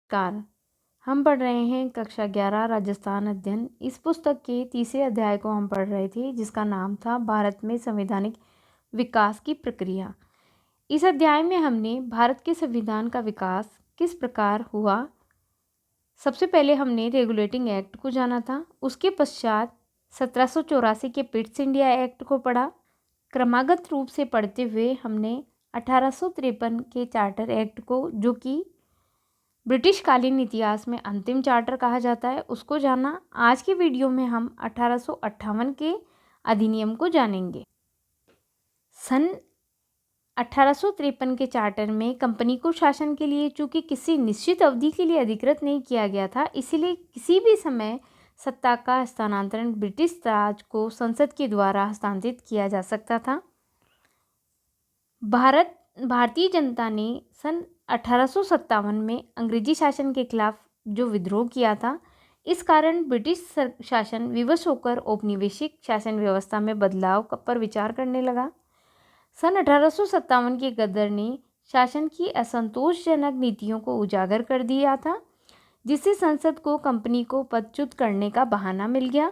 Car हम पढ़ रहे हैं कक्षा 11 राजस्थान अध्ययन। इस पुस्तक के तीसरे अध्याय को हम पढ़ रहे थे जिसका नाम था भारत में संवैधानिक विकास की प्रक्रिया। इस अध्याय में हमने भारत के संविधान का विकास किस प्रकार हुआ, सबसे पहले हमने रेगुलेटिंग एक्ट को जाना था। उसके पश्चात 1784 के पिट्स इंडिया एक्ट को पढ़ा। क्रमागत रूप से पढ़ते हुए हमने 1853 के चार्टर एक्ट को, जो कि ब्रिटिश कालीन इतिहास में अंतिम चार्टर कहा जाता है, उसको जाना। आज की वीडियो में हम 1858 के अधिनियम को जानेंगे। सन 1853 के चार्टर में कंपनी को शासन के लिए चूंकि किसी निश्चित अवधि के लिए अधिकृत नहीं किया गया था, इसीलिए किसी भी समय सत्ता का हस्तांतरण ब्रिटिश राज को संसद के द्वारा हस्तांतरित किया जा सकता था। भारतीय जनता ने सन 1857 में अंग्रेजी शासन के खिलाफ जो विद्रोह किया था, इस कारण ब्रिटिश शासन विवश होकर औपनिवेशिक शासन व्यवस्था में बदलाव पर विचार करने लगा। सन 1857 के गदर ने शासन की असंतोषजनक नीतियों को उजागर कर दिया था, जिससे संसद को कंपनी को पदच्युत करने का बहाना मिल गया।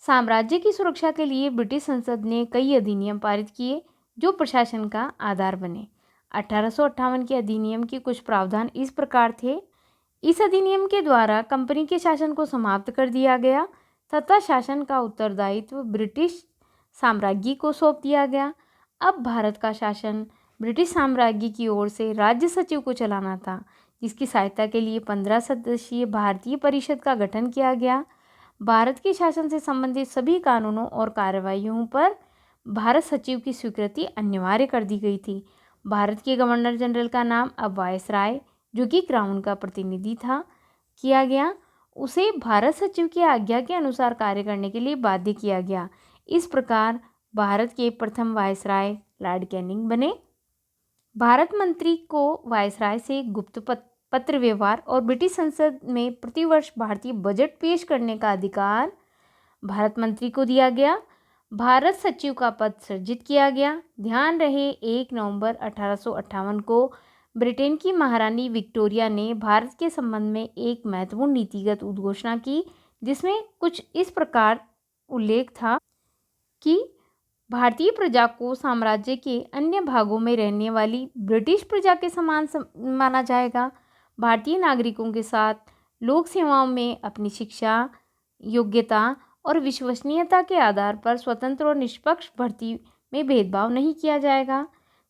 साम्राज्य की सुरक्षा के लिए ब्रिटिश संसद ने कई अधिनियम पारित किए जो प्रशासन का आधार बने। 1858 के अधिनियम के कुछ प्रावधान इस प्रकार थे। इस अधिनियम के द्वारा कंपनी के शासन को समाप्त कर दिया गया तथा शासन का उत्तरदायित्व ब्रिटिश साम्राज्य को सौंप दिया गया। अब भारत का शासन ब्रिटिश साम्राज्य की ओर से राज्य सचिव को चलाना था, जिसकी सहायता के लिए 15 सदस्यीय भारतीय परिषद का गठन किया गया। भारत के शासन से संबंधित सभी कानूनों और कार्रवाइयों पर भारत सचिव की स्वीकृति अनिवार्य कर दी गई थी। भारत के गवर्नर जनरल का नाम अब वायसराय, जो कि क्राउन का प्रतिनिधि था, किया गया। उसे भारत सचिव की आज्ञा के अनुसार कार्य करने के लिए बाध्य किया गया। इस प्रकार भारत के प्रथम वायसराय लॉर्ड कैनिंग बने। भारत मंत्री को वायसराय से गुप्त पत्र व्यवहार और ब्रिटिश संसद में प्रतिवर्ष भारतीय बजट पेश करने का अधिकार भारत मंत्री को दिया गया। भारत सचिव का पद सृजित किया गया। ध्यान रहे 1 नवंबर 1858 को ब्रिटेन की महारानी विक्टोरिया ने भारत के संबंध में एक महत्वपूर्ण नीतिगत उद्घोषणा की, जिसमें कुछ इस प्रकार उल्लेख था कि भारतीय प्रजा को साम्राज्य के अन्य भागों में रहने वाली ब्रिटिश प्रजा के समान माना जाएगा। भारतीय नागरिकों के साथ लोक सेवाओं में अपनी शिक्षा, योग्यता और विश्वसनीयता के आधार पर स्वतंत्र और निष्पक्ष भर्ती में भेदभाव नहीं किया जाएगा।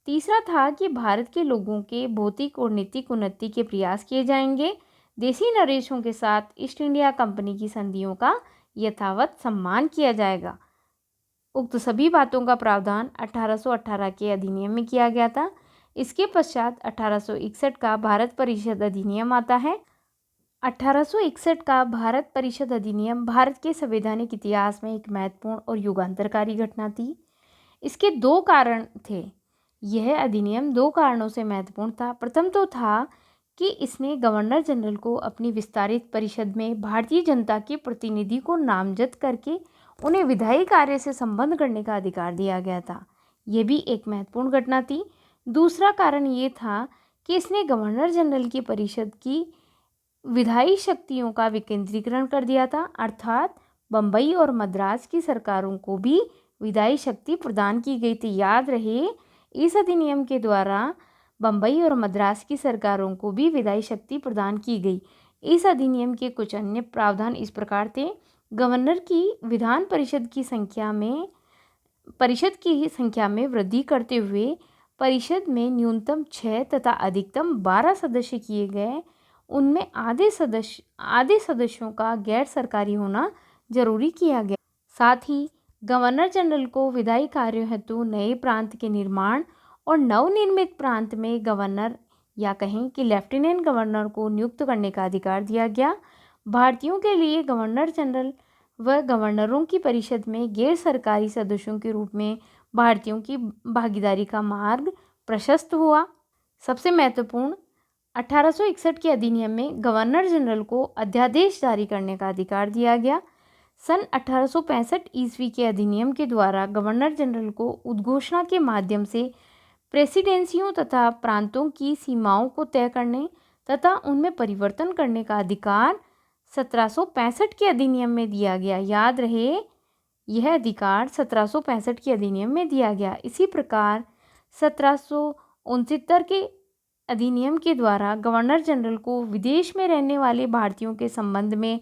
तीसरा था कि भारत के लोगों के भौतिक और नैतिक उन्नति के प्रयास किए जाएंगे। देशी नरेशों के साथ ईस्ट इंडिया कंपनी की संधियों का यथावत सम्मान किया जाएगा। उक्त सभी बातों का प्रावधान 1818 के अधिनियम में किया गया था। इसके पश्चात 1861 का भारत परिषद अधिनियम आता है। 1861 का भारत परिषद अधिनियम भारत के संवैधानिक इतिहास में एक महत्वपूर्ण और युगांतरकारी घटना थी। इसके 2 कारण थे। यह अधिनियम 2 कारणों से महत्वपूर्ण था। प्रथम तो था कि इसने गवर्नर जनरल को अपनी विस्तारित परिषद में भारतीय जनता के प्रतिनिधि को नामजद करके उन्हें विधायी कार्य से संबद्ध करने का अधिकार दिया गया था। यह भी एक महत्वपूर्ण घटना थी। दूसरा कारण ये था कि इसने गवर्नर जनरल की परिषद की विधायी शक्तियों का विकेंद्रीकरण कर दिया था, अर्थात बम्बई और मद्रास की सरकारों को भी विधायी शक्ति प्रदान की गई थी। याद रहे, इस अधिनियम के द्वारा बम्बई और मद्रास की सरकारों को भी विधायी शक्ति प्रदान की गई। इस अधिनियम के कुछ अन्य प्रावधान इस प्रकार थे। गवर्नर की विधान परिषद की संख्या में वृद्धि करते हुए परिषद में न्यूनतम 6 तथा अधिकतम 12 सदस्य किए गए। उनमें आधे सदस्यों का गैर सरकारी होना जरूरी किया गया। साथ ही गवर्नर जनरल को विधायी कार्यों हेतु नए प्रांत के निर्माण और नवनिर्मित प्रांत में गवर्नर या कहें कि लेफ्टिनेंट गवर्नर को नियुक्त करने का अधिकार दिया गया। भारतीयों के लिए गवर्नर जनरल व गवर्नरों की परिषद में गैर सरकारी सदस्यों के रूप में भारतीयों की भागीदारी का मार्ग प्रशस्त हुआ। सबसे महत्वपूर्ण, 1861 के अधिनियम में गवर्नर जनरल को अध्यादेश जारी करने का अधिकार दिया गया। सन 1865 ईस्वी के अधिनियम के द्वारा गवर्नर जनरल को उद्घोषणा के माध्यम से प्रेसिडेंसियों तथा प्रांतों की सीमाओं को तय करने तथा उनमें परिवर्तन करने का अधिकार 1765 के अधिनियम में दिया गया। याद रहे, यह अधिकार 1765 के अधिनियम में दिया गया। इसी प्रकार 1769 के अधिनियम के द्वारा गवर्नर जनरल को विदेश में रहने वाले भारतीयों के संबंध में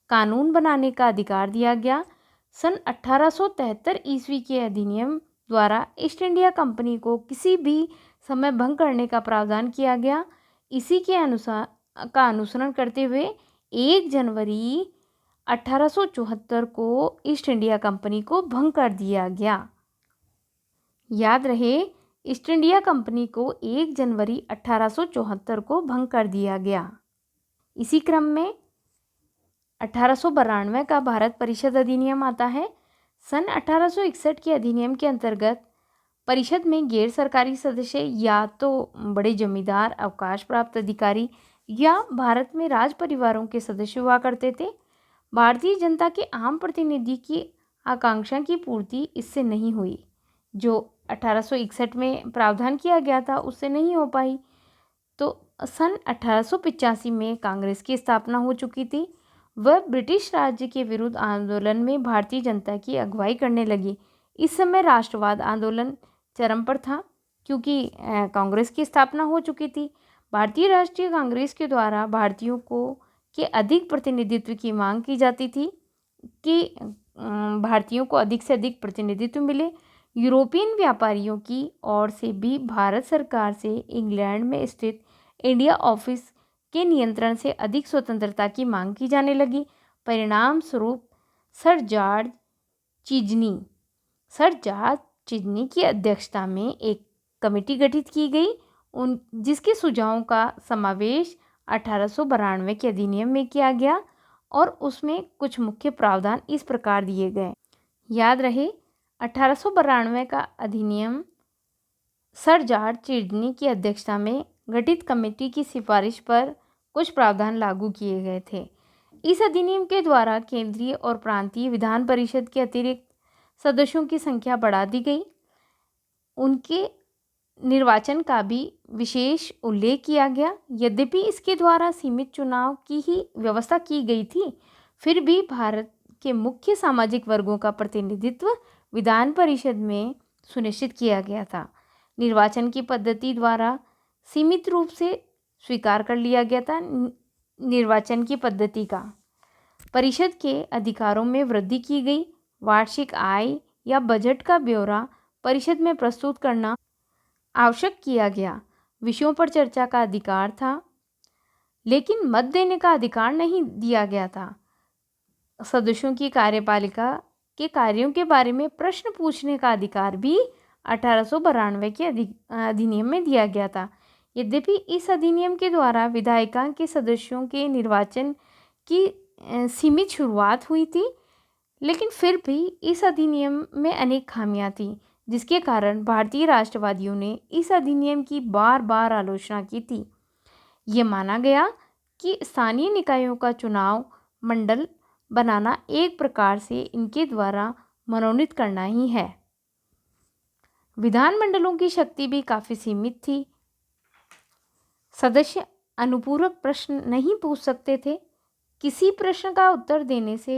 कानून बनाने का अधिकार दिया गया। सन 1873 ईस्वी के अधिनियम द्वारा ईस्ट इंडिया कंपनी को किसी भी समय भंग करने का प्रावधान किया गया। इसी के अनुसरण करते हुए 1 जनवरी 1874 को ईस्ट इंडिया कंपनी को भंग कर दिया गया। याद रहे, ईस्ट इंडिया कंपनी को 1 जनवरी 1874 को भंग कर दिया गया। इसी क्रम में 1892 का भारत परिषद अधिनियम आता है। सन 1861 के अधिनियम के अंतर्गत परिषद में गैर सरकारी सदस्य या तो बड़े जमींदार, अवकाश प्राप्त अधिकारी या भारत में राज परिवारों के सदस्य हुआ करते थे। भारतीय जनता के आम प्रतिनिधि की आकांक्षा की पूर्ति इससे नहीं हुई। जो 1861 में प्रावधान किया गया था उससे नहीं हो पाई। तो सन 1885 में कांग्रेस की स्थापना हो चुकी थी। वह ब्रिटिश राज्य के विरुद्ध आंदोलन में भारतीय जनता की अगुवाई करने लगी। इस समय राष्ट्रवाद आंदोलन चरम पर था क्योंकि कांग्रेस की स्थापना हो चुकी थी। भारतीय राष्ट्रीय कांग्रेस के द्वारा भारतीयों को के अधिक प्रतिनिधित्व की मांग की जाती थी कि भारतीयों को अधिक से अधिक प्रतिनिधित्व मिले। यूरोपियन व्यापारियों की ओर से भी भारत सरकार से इंग्लैंड में स्थित इंडिया ऑफिस के नियंत्रण से अधिक स्वतंत्रता की मांग की जाने लगी। परिणाम स्वरूप सर जॉर्ज चिजनी की अध्यक्षता में एक कमेटी गठित की गई, जिसके सुझावों का समावेश 1892 के अधिनियम में किया गया और उसमें कुछ मुख्य प्रावधान इस प्रकार दिए गए। याद रहे, 1892 का अधिनियम सर जॉर्ज चिजनी की अध्यक्षता में गठित कमेटी की सिफारिश पर कुछ प्रावधान लागू किए गए थे। इस अधिनियम के द्वारा केंद्रीय और प्रांतीय विधान परिषद के अतिरिक्त सदस्यों की संख्या बढ़ा दी गई। उनके निर्वाचन का भी विशेष उल्लेख किया गया। यद्यपि इसके द्वारा सीमित चुनाव की ही व्यवस्था की गई थी, फिर भी भारत के मुख्य सामाजिक वर्गों का प्रतिनिधित्व विधान परिषद में सुनिश्चित किया गया था। निर्वाचन की पद्धति द्वारा सीमित रूप से स्वीकार कर लिया गया था। निर्वाचन की पद्धति का परिषद के अधिकारों में वृद्धि की गई। वार्षिक आय या बजट का ब्यौरा परिषद में प्रस्तुत करना आवश्यक किया गया। विषयों पर चर्चा का अधिकार था, लेकिन मत देने का अधिकार नहीं दिया गया था। सदस्यों की कार्यपालिका के कार्यों के बारे में प्रश्न पूछने का अधिकार भी 1892 के अधिनियम में दिया गया था। यद्यपि इस अधिनियम के द्वारा विधायिका के सदस्यों के निर्वाचन की सीमित शुरुआत हुई थी, लेकिन फिर भी इस अधिनियम में अनेक खामियां थीं, जिसके कारण भारतीय राष्ट्रवादियों ने इस अधिनियम की बार बार आलोचना की थी। ये माना गया कि स्थानीय निकायों का चुनाव मंडल बनाना एक प्रकार से इनके द्वारा मनोनीत करना ही है। विधानमंडलों की शक्ति भी काफ़ी सीमित थी। सदस्य अनुपूरक प्रश्न नहीं पूछ सकते थे। किसी प्रश्न का उत्तर देने से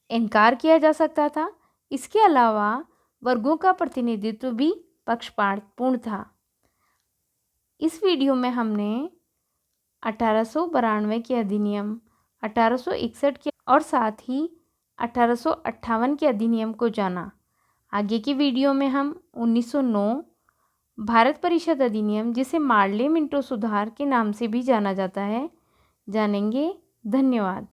इनकार किया जा सकता था। इसके अलावा वर्गों का प्रतिनिधित्व भी पक्षपातपूर्ण था। इस वीडियो में हमने 1892 के अधिनियम, 1861 के और साथ ही 1858 के अधिनियम को जाना। आगे की वीडियो में हम 1909 भारत परिषद अधिनियम, जिसे मार्ले मिंटो सुधार के नाम से भी जाना जाता है, जानेंगे। धन्यवाद।